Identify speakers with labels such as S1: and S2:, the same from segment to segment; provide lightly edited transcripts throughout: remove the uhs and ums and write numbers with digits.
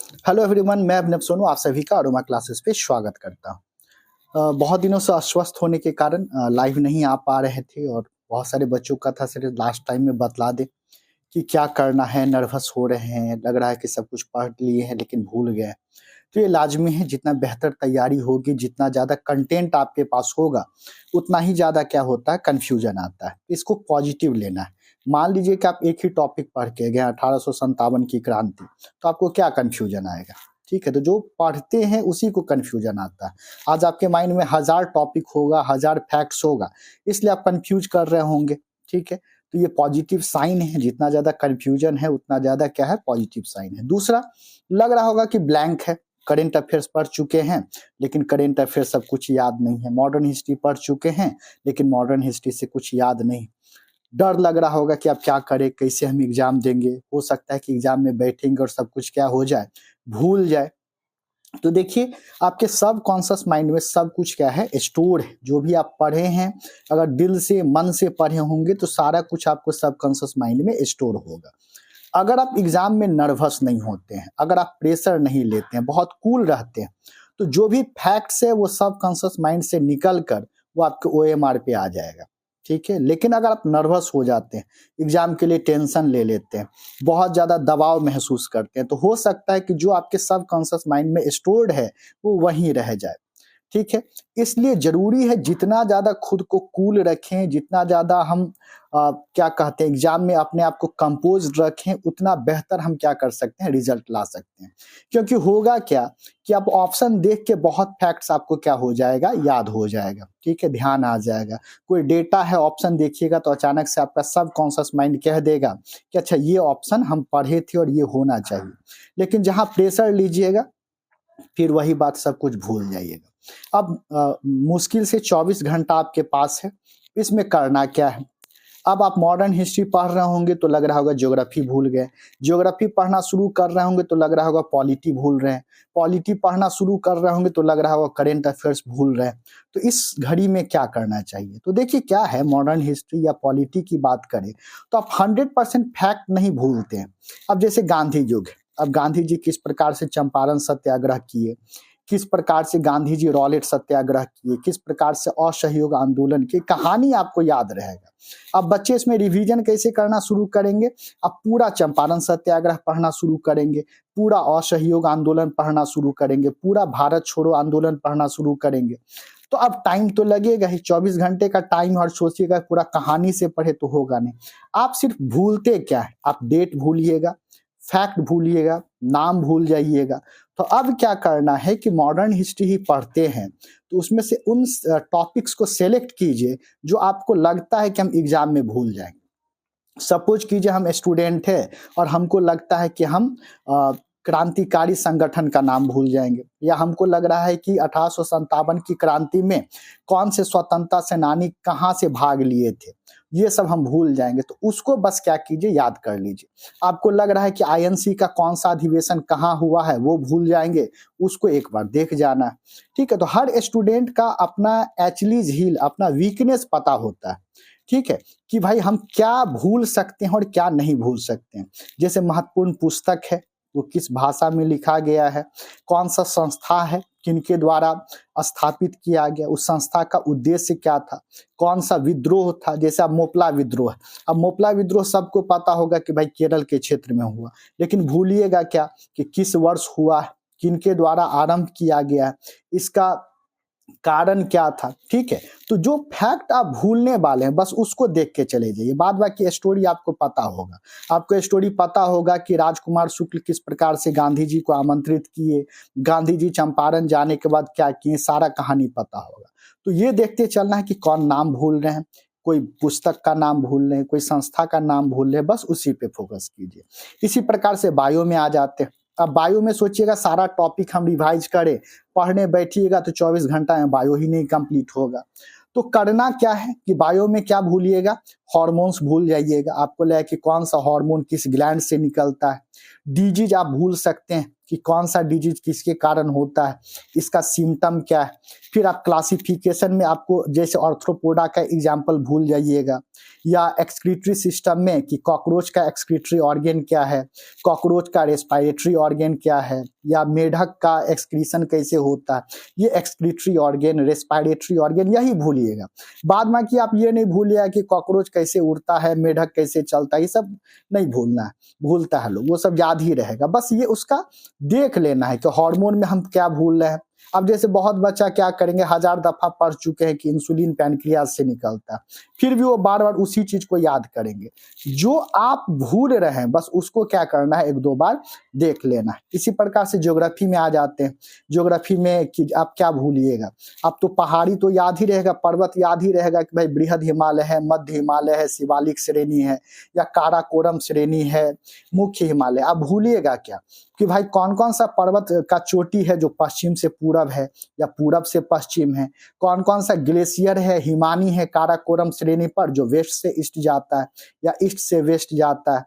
S1: Hello everyone, मैं अभिनव सोनू आप सभी का अरोमा क्लासेस पे स्वागत करता हूँ। बहुत दिनों से अस्वस्थ होने के कारण लाइव नहीं आ पा रहे थे और बहुत सारे बच्चों का था सिर्फ लास्ट टाइम में बतला दे कि क्या करना है, नर्वस हो रहे हैं, लग रहा है कि सब कुछ पढ़ लिए हैं लेकिन भूल गए। तो ये लाज़मी है, जितना बेहतर तैयारी होगी, जितना ज़्यादा कंटेंट आपके पास होगा, उतना ही ज़्यादा क्या होता है, कन्फ्यूज़न आता है। इसको पॉजिटिव लेना है। मान लीजिए कि आप एक ही टॉपिक पढ़ के गए 1857 की क्रांति, तो आपको क्या कन्फ्यूज़न आएगा? ठीक है, तो जो पढ़ते हैं उसी को कन्फ्यूज़न आता है। आज आपके माइंड में 1000 टॉपिक होगा, 1000 फैक्ट्स होगा, इसलिए आप कन्फ्यूज़ कर रहे होंगे, ठीक है? तो ये पॉजिटिव साइन है, जितना ज़्यादा कन्फ्यूज़न है, उतना ज़्यादा क्या है, पॉजिटिव साइन है। दूसरा, लग रहा होगा कि ब्लैंक है, करंट अफेयर्स पढ़ चुके हैं, लेकिन करंट अफेयर्स सब कुछ याद नहीं है। मॉडर्न हिस्ट्री पढ़ चुके हैं, लेकिन मॉडर्न हिस्ट्री से कुछ याद नहीं। डर लग रहा होगा कि अब क्या करें, कैसे हम एग्ज़ाम देंगे? हो सकता है कि एग्ज़ाम में बैठेंगे और सब कुछ क्या हो जाए, भूल जाए। तो देखिए, आपके सबकॉन्शियस माइंड में सब कुछ क्या है, स्टोर है। जो भी आप पढ़े हैं, अगर दिल से, मन से पढ़े होंगे, तो सारा कुछ आपको सबकॉन्शियस माइंड में स्टोर होगा। अगर आप एग्ज़ाम में नर्वस नहीं होते हैं, अगर आप प्रेशर नहीं लेते हैं, बहुत कूल रहते हैं, तो जो भी फैक्ट्स है वो सबकॉन्शियस माइंड से निकल कर वो आपके ओएमआर पे आ जाएगा, ठीक है? लेकिन अगर आप नर्वस हो जाते हैं, एग्ज़ाम के लिए टेंशन ले लेते हैं, बहुत ज़्यादा दबाव महसूस करते हैं, तो हो सकता है कि जो आपके सबकॉन्शियस माइंड में स्टोर्ड है, वो वहीं रह जाए। ठीक है? इसलिए ज़रूरी है जितना ज़्यादा खुद को कूल रखें, जितना ज़्यादा हम क्या कहते हैं, एग्ज़ाम में अपने आप को कंपोज़्ड रखें, उतना बेहतर हम क्या कर सकते हैं, रिज़ल्ट ला सकते हैं। क्योंकि होगा क्या कि आप ऑप्शन देख के बहुत फैक्ट्स आपको क्या हो जाएगा, याद हो जाएगा, ठीक है? ध्यान आ जाएगा। कोई डेटा है, ऑप्शन देखिएगा तो अचानक से आपका सबकॉन्शियस माइंड कह देगा कि अच्छा ये ऑप्शन हम पढ़े थे और ये होना चाहिए। लेकिन जहाँ प्रेशर लीजिएगा, फिर वही बात सब कुछ भूल जाइएगा। अब मुश्किल से 24 घंटा आपके पास है, इसमें करना क्या है? अब आप मॉडर्न हिस्ट्री पढ़ रहे होंगे तो लग रहा होगा ज्योग्राफी भूल गए, ज्योग्राफी पढ़ना शुरू कर रहे होंगे तो लग रहा होगा पॉलिटी भूल रहे हैं, पॉलिटी पढ़ना शुरू कर रहे होंगे तो लग रहा होगा करेंट अफेयर्स भूल रहे हैं। तो इस घड़ी में क्या करना चाहिए? तो देखिए क्या है, मॉडर्न हिस्ट्री या पॉलिटी की बात करें तो आप 100% फैक्ट नहीं भूलते हैं। अब जैसे गांधी युग है, अब गांधी जी किस प्रकार से चंपारण सत्याग्रह किए, किस प्रकार से गांधी जी रॉलेट सत्याग्रह किए, किस प्रकार से असहयोग आंदोलन की कहानी आपको याद रहेगा। अब बच्चे इसमें रिवीजन कैसे करना शुरू करेंगे? अब पूरा चंपारण सत्याग्रह पढ़ना शुरू करेंगे, पूरा असहयोग आंदोलन पढ़ना शुरू करेंगे, पूरा भारत छोड़ो आंदोलन पढ़ना शुरू करेंगे। तो अब टाइम तो लगेगा ही, 24 घंटे का टाइम, और सोचिएगा पूरा कहानी से पढ़े तो होगा नहीं। आप सिर्फ भूलते क्या है? आप डेट भूलिएगा, फैक्ट भूलिएगा, नाम भूल जाइएगा। तो अब क्या करना है कि मॉडर्न हिस्ट्री ही पढ़ते हैं, तो उसमें से उन टॉपिक्स को सेलेक्ट कीजिए जो आपको लगता है कि हम एग्ज़ाम में भूल जाएँगे। सपोज़ कीजिए हम स्टूडेंट हैं और हमको लगता है कि हम क्रांतिकारी संगठन का नाम भूल जाएँगे, या हमको लग रहा है कि 1857 की क्रांति में कौन से स्वतंत्रता सेनानी कहाँ से भाग लिए थे, ये सब हम भूल जाएँगे। तो उसको बस क्या कीजिए, याद कर लीजिए। आपको लग रहा है कि आईएनसी का कौन-सा अधिवेशन कहाँ हुआ है, वो भूल जाएँगे, उसको एक बार देख जाना है। ठीक है? तो हर स्टूडेंट का अपना एचलीज़ हील, अपना वीकनेस पता होता है। ठीक है? कि भाई हम क्या भूल सकते हैं और क्या नहीं भूल सकते हैं। जैसे महत्वपूर्ण पुस्तक है, वो किस भाषा में लिखा गया है, कौन-सा संस्था है, किनके द्वारा स्थापित किया गया, उस संस्था का उद्देश्य क्या था, कौन-सा विद्रोह था, जैसे अब मोपला विद्रोह। अब मोपला विद्रोह सबको पता होगा कि भाई केरल के क्षेत्र में हुआ, लेकिन भूलिएगा क्या कि किस वर्ष हुआ, किनके द्वारा आरंभ किया गया, इसका कारण क्या था, ठीक है? तो जो फैक्ट आप भूलने वाले हैं, बस उसको देख के चले जाइए, बाद बाकी स्टोरी आपको पता होगा। आपको स्टोरी पता होगा कि राजकुमार शुक्ल किस प्रकार से गांधी जी को आमंत्रित किए, गांधी जी चंपारण जाने के बाद क्या किए, सारा कहानी पता होगा। तो ये देखते चलना है कि कौन नाम भूल रहे हैं, कोई पुस्तक का नाम भूल रहे हैं, कोई संस्था का नाम भूल रहे हैं, बस उसी पे फोकस कीजिए। इसी प्रकार से बायो में आ जाते हैं। अब बायो में सोचिएगा सारा टॉपिक हम रिवाइज करें, पढ़ने बैठिएगा तो 24 घंटा में बायो ही नहीं कंप्लीट होगा। तो करना क्या है कि बायो में क्या भूलिएगा, हार्मोन्स भूल जाइएगा। आपको लगे कि कौन सा हार्मोन किस ग्लैंड से निकलता है, डिजीज आप भूल सकते हैं कि कौन सा डिजीज किसके कारण होता है, इसका सिम्टम क्या है। फिर आप क्लासिफिकेशन में आपको जैसे ऑर्थ्रोपोडा का एग्जाम्पल भूल जाइएगा, या एक्सक्रीटरी सिस्टम में कि कॉकरोच का एक्सक्रीटरी ऑर्गेन क्या है, कॉकरोच का रेस्पिरेटरी ऑर्गेन क्या है, या मेढक का एक्सक्रीशन कैसे होता है, ये एक्सक्रीटरी ऑर्गेन, रेस्पिरेटरी ऑर्गेन, यही भूलिएगा। बाद में कि आप ये नहीं भूलिएगा कि कॉकरोच कैसे उड़ता है, मेढक कैसे चलता है, ये सब नहीं भूलना है, भूलता है लोग, वो सब याद ही रहेगा। बस ये उसका देख लेना है कि हार्मोन में हम क्या भूल रहे हैं। अब जैसे बहुत बच्चा क्या करेंगे, 1000 दफा पढ़ चुके हैं कि इंसुलिन पैनक्रियाज से निकलता है, फिर भी वो बार बार उसी चीज को याद करेंगे। जो आप भूल रहे हैं बस उसको क्या करना है, 1-2 बार देख लेना है। इसी प्रकार से ज्योग्राफी में आ जाते हैं। ज्योग्राफी में कि आप क्या भूलिएगा, आप तो पहाड़ी तो याद ही रहेगा, पर्वत याद ही रहेगा कि भाई बृहद हिमालय है, मध्य हिमालय है, शिवालिक श्रेणी है, या काराकोरम श्रेणी है, मुख्य हिमालय। आप भूलिएगा क्या कि भाई कौन कौन सा पर्वत का चोटी है जो पश्चिम से पूरब है या पूरब से पश्चिम है, कौन कौन सा ग्लेशियर है, हिमानी है काराकोरम श्रेणी पर जो वेस्ट से ईस्ट जाता है या ईस्ट से वेस्ट जाता है।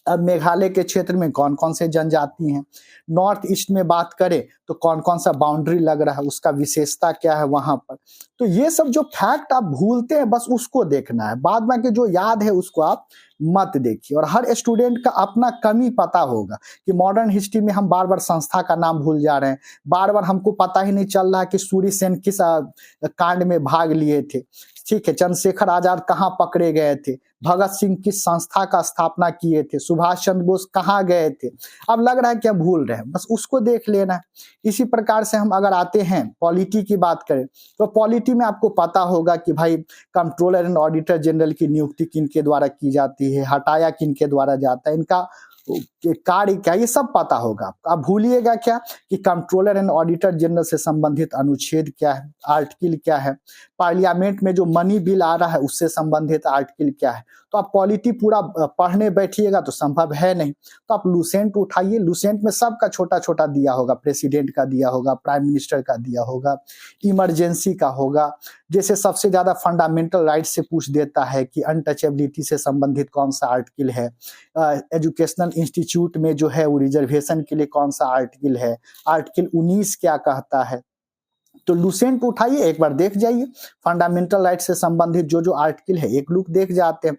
S1: अब मेघालय के क्षेत्र में कौन कौन से जनजाति हैं, नॉर्थ ईस्ट में बात करें तो कौन कौन सा बाउंड्री लग रहा है, उसका विशेषता क्या है वहां पर। तो ये सब जो फैक्ट आप भूलते हैं बस उसको देखना है, बाद में के जो याद है उसको आप मत देखिए। और हर स्टूडेंट का अपना कमी पता होगा कि मॉडर्न हिस्ट्री में हम बार बार संस्था का नाम भूल जा रहे हैं, बार बार हमको पता ही नहीं चल रहा कि सूर्य सेन किस कांड में भाग लिए थे, ठीक है, चंद्रशेखर आजाद कहाँ पकड़े गए थे, भगत सिंह किस संस्था का स्थापना किए थे, सुभाष चंद्र बोस कहाँ गए थे। अब लग रहा है कि हम भूल रहे हैं, बस उसको देख लेना है। इसी प्रकार से हम अगर आते हैं पॉलिटी की बात करें तो पॉलिटी में आपको पता होगा कि भाई कंट्रोलर एंड ऑडिटर जनरल की नियुक्ति किनके द्वारा की जाती है, हटाया किनके द्वारा जाता है, इनका कार्य क्या, ये सब पता होगा आपको। आप भूलिएगा क्या कि कंट्रोलर एंड ऑडिटर जनरल से संबंधित अनुच्छेद क्या है, आर्टिकल क्या है, पार्लियामेंट में जो मनी बिल आ रहा है उससे संबंधित आर्टिकल क्या है। तो आप पॉलिटी पूरा पढ़ने बैठिएगा तो संभव है नहीं, तो आप लुसेंट उठाइए, लुसेंट में सबका छोटा छोटा दिया होगा, प्रेसिडेंट का दिया होगा, प्राइम मिनिस्टर का दिया होगा, इमरजेंसी का होगा। जैसे सबसे ज्यादा फंडामेंटल राइट से पूछ देता है कि अनटचेबिलिटी से संबंधित कौन सा आर्टिकल है, एजुकेशनल इंस्टीट्यूट में जो है वो रिजर्वेशन के लिए कौन सा आर्टिकल है, आर्टिकल 19 क्या कहता है। तो लुसेंट उठाइए, एक बार देख जाइए, फंडामेंटल राइट से संबंधित जो जो आर्टिकल है एक लुक देख जाते हैं,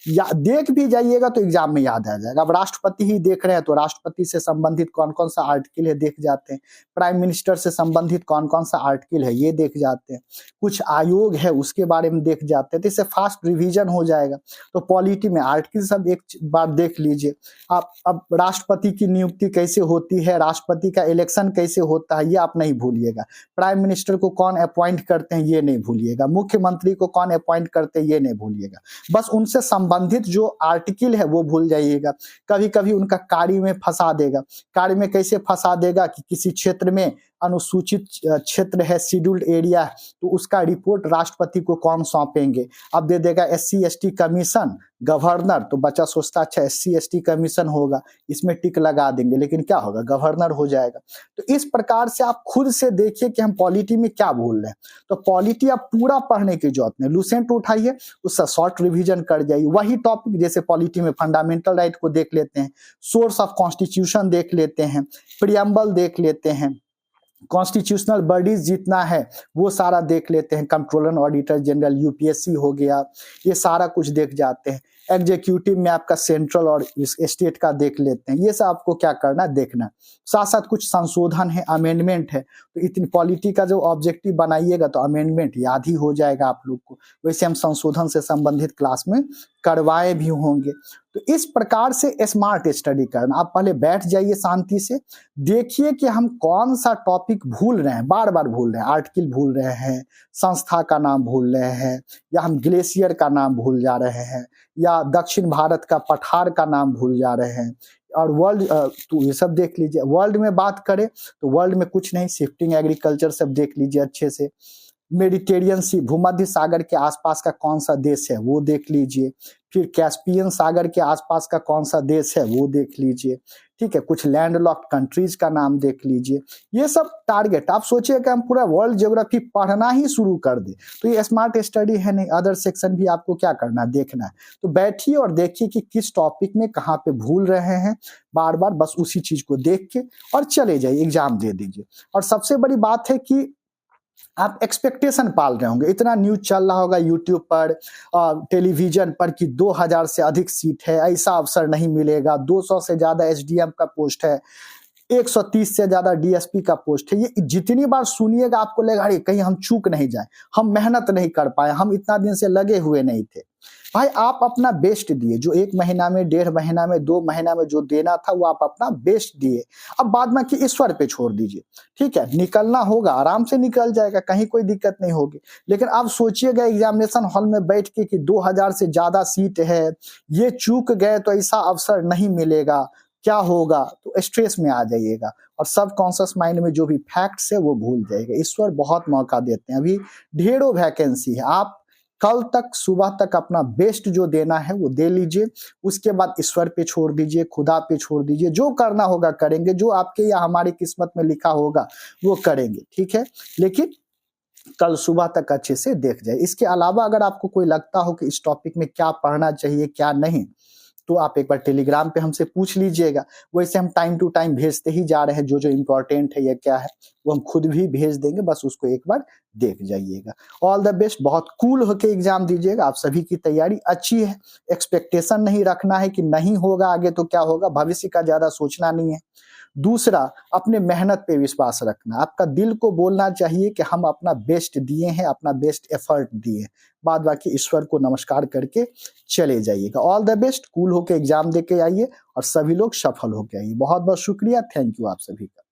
S1: या देख भी जाइएगा तो एग्जाम में याद आ जाएगा। अब राष्ट्रपति ही देख रहे हैं तो राष्ट्रपति से संबंधित कौन कौन सा आर्टिकल है देख जाते हैं, प्राइम मिनिस्टर से संबंधित कौन कौन सा आर्टिकल है ये देख जाते हैं, कुछ आयोग है उसके बारे में देख जाते हैं, तो इससे फास्ट रिविजन हो जाएगा। तो पॉलिटी में आर्टिकल सब एक बार देख लीजिए आप। अब राष्ट्रपति की नियुक्ति कैसे होती है, राष्ट्रपति का इलेक्शन कैसे होता है ये आप नहीं भूलिएगा, प्राइम मिनिस्टर को कौन अपॉइंट करते हैं ये नहीं भूलिएगा, मुख्यमंत्री को कौन अपॉइंट करते हैं ये नहीं भूलिएगा, बस उनसे संबंधित जो आर्टिकल है वो भूल जाइएगा। कभी कभी उनका कार्य में फंसा देगा, कार्य में कैसे फंसा देगा कि किसी क्षेत्र में अनुसूचित क्षेत्र है, शेड्यूल्ड एरिया है, तो उसका रिपोर्ट राष्ट्रपति को कौन सौंपेंगे। अब दे देगा SC ST कमीशन, गवर्नर, तो बच्चा सोचता अच्छा SC ST कमीशन होगा, इसमें टिक लगा देंगे, लेकिन क्या होगा, गवर्नर हो जाएगा। तो इस प्रकार से आप खुद से देखिए कि हम पॉलिटी में क्या भूल रहे हैं। तो पॉलिटी आप पूरा पढ़ने की जरूरत नहीं, लुसेंट उठाइए, उसका शॉर्ट रिविजन कर जाइए। वही टॉपिक जैसे पॉलिटी में फंडामेंटल राइट को देख लेते हैं, सोर्स ऑफ कॉन्स्टिट्यूशन देख लेते हैं, प्रियम्बल देख लेते हैं, कॉन्स्टिट्यूशनल बॉडीज जितना है वो सारा देख लेते हैं, कंट्रोलर ऑडिटर जनरल, UPSC हो गया, ये सारा कुछ देख जाते हैं। एग्जीक्यूटिव में आपका सेंट्रल और स्टेट का देख लेते हैं। ये सब आपको क्या करना है, देखना। साथ साथ कुछ संशोधन है, अमेंडमेंट है, तो इतनी पॉलिटी का जो ऑब्जेक्टिव बनाइएगा तो अमेंडमेंट याद ही हो जाएगा आप लोग को। वैसे हम संशोधन से संबंधित क्लास में करवाए भी होंगे। तो इस प्रकार से स्मार्ट स्टडी करना, आप पहले बैठ जाइए शांति से, देखिए कि हम कौन सा टॉपिक भूल रहे हैं, बार बार भूल रहे हैं, आर्टिकल भूल रहे हैं, संस्था का नाम भूल रहे हैं, या हम ग्लेशियर का नाम भूल जा रहे हैं, या दक्षिण भारत का पठार का नाम भूल जा रहे हैं। और वर्ल्ड तो ये सब देख लीजिए। वर्ल्ड में बात करें तो वर्ल्ड में कुछ नहीं, शिफ्टिंग एग्रीकल्चर सब देख लीजिए अच्छे से। मेडिटेरियन सी, भूमध्य सागर के आसपास का कौन सा देश है वो देख लीजिए। फिर कैस्पियन सागर के आसपास का कौन सा देश है वो देख लीजिए। ठीक है, कुछ लैंडलॉक्ड कंट्रीज का नाम देख लीजिए। ये सब टारगेट, आप सोचिए कि हम पूरा वर्ल्ड ज्योग्राफी पढ़ना ही शुरू कर दें तो ये स्मार्ट स्टडी है नहीं, अदर सेक्शन भी आपको क्या करना है, देखना है। तो बैठिए और देखिए कि किस टॉपिक में कहाँ पे भूल रहे हैं, बार बार बस उसी चीज को देख के और चले जाइए, एग्जाम दे दीजिए। और सबसे बड़ी बात है कि आप एक्सपेक्टेशन पाल रहे होंगे, इतना न्यूज चल रहा होगा यूट्यूब पर, टेलीविजन पर कि 2000 से अधिक सीट है, ऐसा अवसर नहीं मिलेगा, 200 से ज्यादा एसडीएम का पोस्ट है, 130 से ज्यादा डीएसपी का पोस्ट है। ये जितनी बार सुनिएगा आपको लगेगा अरे कहीं हम चूक नहीं जाए, हम मेहनत नहीं कर पाए, हम इतना दिन से लगे हुए नहीं थे। भाई आप अपना बेस्ट दिए, जो 1 महीना में, 1.5 महीना में, 2 महीना में जो देना था वो आप अपना बेस्ट दिए। अब बाद में कि ईश्वर पे छोड़ दीजिए, ठीक है, निकलना होगा आराम से निकल जाएगा, कहीं कोई दिक्कत नहीं होगी। लेकिन आप सोचिएगा एग्जामिनेशन हॉल में बैठ के कि 2000 से ज्यादा सीट है, ये चूक गए तो ऐसा अवसर नहीं मिलेगा, क्या होगा, तो स्ट्रेस में आ जाइएगा और सब कॉन्शियस माइंड में जो भी फैक्ट्स है वो भूल जाएगा। ईश्वर बहुत मौका देते हैं, अभी ढेरों वैकेंसी है, आप कल तक सुबह तक अपना बेस्ट जो देना है वो दे लीजिए। उसके बाद ईश्वर पे छोड़ दीजिए, खुदा पे छोड़ दीजिए, जो करना होगा करेंगे, जो आपके या हमारी किस्मत में लिखा होगा वो करेंगे, ठीक है। लेकिन कल सुबह तक अच्छे से देख जाए। इसके अलावा अगर आपको कोई लगता हो कि इस टॉपिक में क्या पढ़ना चाहिए क्या नहीं, तो आप एक बार टेलीग्राम पे हमसे पूछ लीजिएगा। वैसे हम टाइम टू टाइम भेजते ही जा रहे हैं, जो जो इम्पोर्टेंट है या क्या है वो हम खुद भी भेज देंगे, बस उसको एक बार देख जाइएगा। ऑल द बेस्ट, बहुत कूल होके एग्जाम दीजिएगा। आप सभी की तैयारी अच्छी है, एक्सपेक्टेशन नहीं रखना है कि नहीं होगा आगे तो क्या होगा, भविष्य का ज्यादा सोचना नहीं है। दूसरा, अपने मेहनत पे विश्वास रखना, आपका दिल को बोलना चाहिए कि हम अपना बेस्ट दिए हैं, अपना बेस्ट एफर्ट दिए, बाद बाकी ईश्वर को नमस्कार करके चले जाइएगा। ऑल द बेस्ट, कूल होके एग्जाम दे के आइए और सभी लोग सफल होके आइए। बहुत बहुत शुक्रिया, थैंक यू आप सभी का।